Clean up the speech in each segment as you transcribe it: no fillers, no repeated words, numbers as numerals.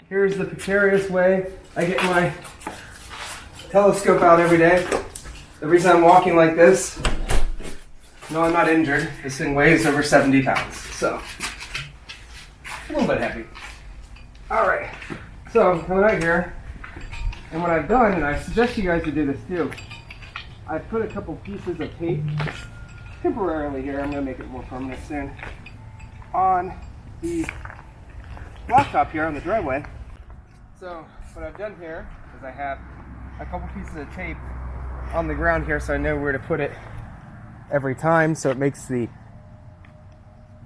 Here's the precarious way I get my telescope out every day. The reason I'm walking like this, no, I'm not injured. This thing weighs over 70 pounds, so a little bit heavy. All right, so I'm coming out here, and what I've done, and I suggest you guys to do this too, I put a couple pieces of tape temporarily here. I'm going to make it more permanent soon on the blacktop here on the driveway. So what I've done here is I have a couple pieces of tape on the ground here so I know where to put it every time, so it makes the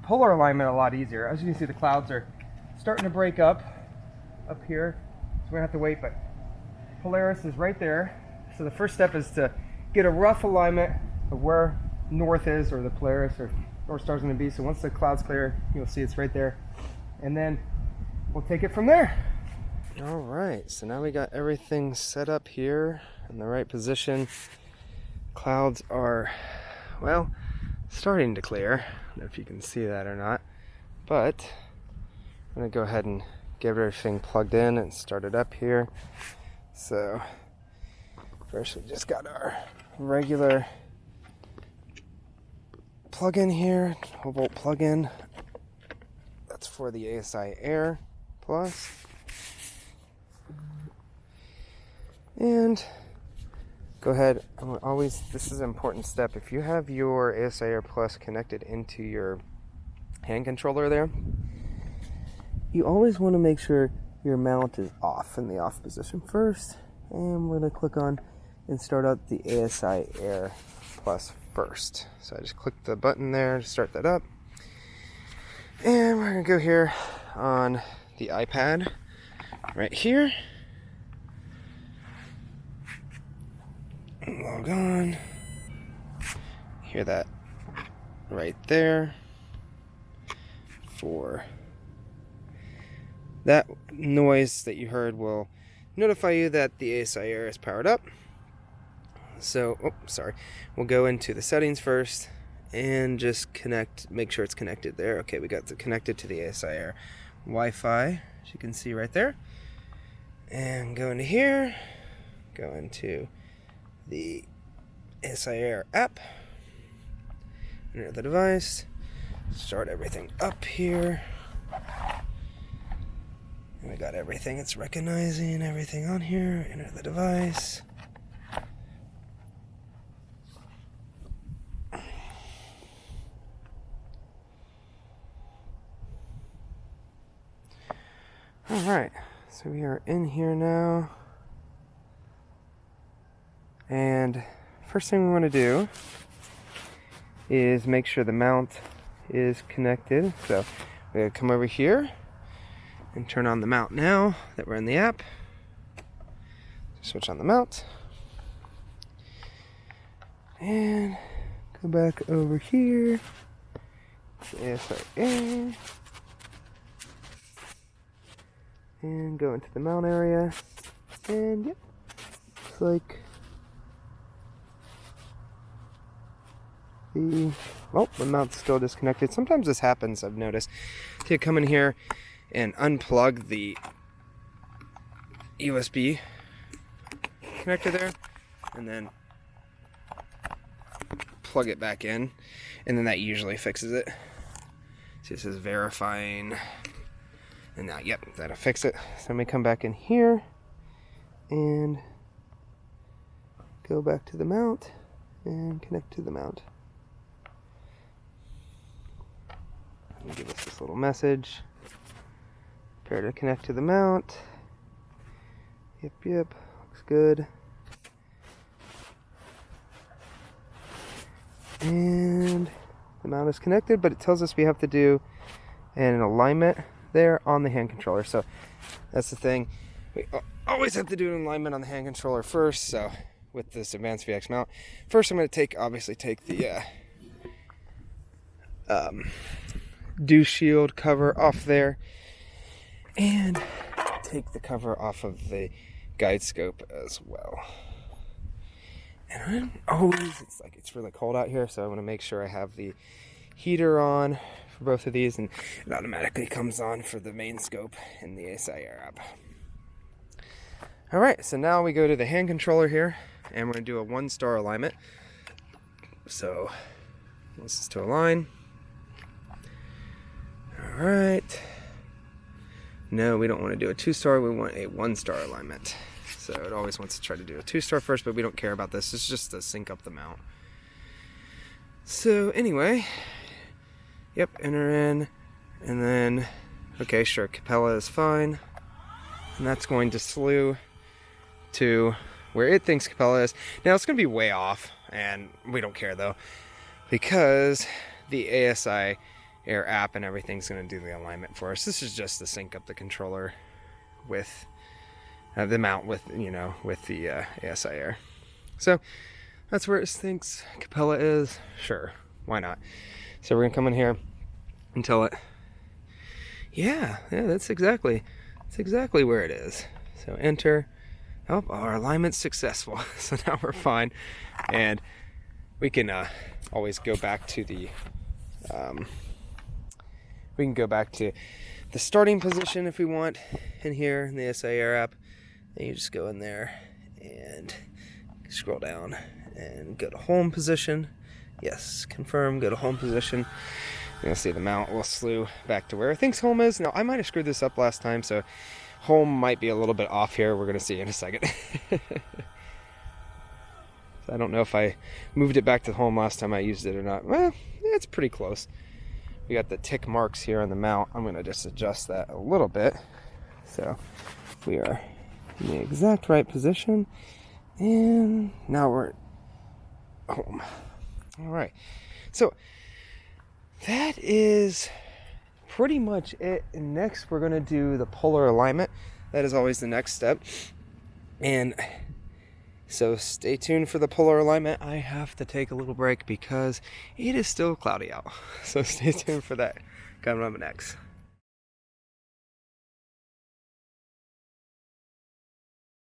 polar alignment a lot easier. As you can see, the clouds are starting to break up here, so we're gonna have to wait, but Polaris is right there. So the first step is to get a rough alignment of where north is, or the Polaris or North Star's gonna be. So once the clouds clear, you'll see it's right there, and then we'll take it from there. All right, so now we got everything set up here in the right position. Clouds are, well, starting to clear. I don't know if you can see that or not, but I'm gonna go ahead and get everything plugged in and start it up here. So first we just got our regular plug-in here, 12-volt plug-in. That's for the ASI Air Plus. And go ahead, this is an important step. If you have your ASI Air Plus connected into your hand controller there, you always want to make sure your mount is off, in the off position first. And we're going to click on and start out the ASI Air Plus first. So I just click the button there to start that up. And we're going to go here on the iPad right here. Log on. Hear that right there. For that noise that you heard will notify you that the ASI Air is powered up. So, we'll go into the settings first and just make sure it's connected there. Okay, we got it connected to the ASI Air Wi-Fi, as you can see right there. And go into here, go into the ASI Air app, enter the device, start everything up here. And we got everything, it's recognizing everything on here, enter the device. Alright, so we are in here now. And first thing we want to do is make sure the mount is connected. So we're going to come over here and turn on the mount now that we're in the app. Switch on the mount. And go back over here. ASI Air. And go into the mount area. And yep, looks like the mount's still disconnected. Sometimes this happens, I've noticed. So you come in here and unplug the USB connector there, and then plug it back in, and then that usually fixes it. See, this is verifying, and now, yep, that'll fix it. So let me come back in here and go back to the mount and connect to the mount. And give us this little message. Prepare to connect to the mount. Yep, looks good. And the mount is connected, but it tells us we have to do an alignment there on the hand controller. So that's the thing. We always have to do an alignment on the hand controller first. So with this Advanced VX mount, first I'm going to obviously take the dew shield cover off there, and take the cover off of the guide scope as well. And it's really cold out here, so I want to make sure I have the heater on for both of these, and it automatically comes on for the main scope in the ASI Air app. All right, so now we go to the hand controller here, and we're gonna do a 1-star alignment. So this is to align. All right. No, we don't want to do a 2-star, we want a 1-star alignment. So it always wants to try to do a 2-star first, but we don't care about this. It's just to sync up the mount. So anyway, yep, enter in, and then, okay, sure, Capella is fine. And that's going to slew to where it thinks Capella is. Now it's going to be way off, and we don't care though, because the ASI Air app and everything's going to do the alignment for us. This is just to sync up the controller with the mount with, with the ASI Air. So that's where it thinks Capella is. Sure, why not? So we're gonna come in here and tell it, yeah, that's exactly where it is. So enter. Oh, our alignment's successful. So now we're fine, and we can always go back to the starting position if we want in here in the ASI Air app. And you just go in there and scroll down and go to home position. Yes, confirm, go to home position. You're gonna see the mount will slew back to where it thinks home is. Now, I might have screwed this up last time, so home might be a little bit off here. We're gonna see in a second. So I don't know if I moved it back to home last time I used it or not. Well, it's pretty close. We got the tick marks here on the mount. I'm gonna just adjust that a little bit. So we are in the exact right position, and now we're at home. All right, so that is pretty much it. And next we're going to do the polar alignment. That is always the next step, and so stay tuned for the polar alignment. I have to take a little break because it is still cloudy out, so stay tuned for that coming up next.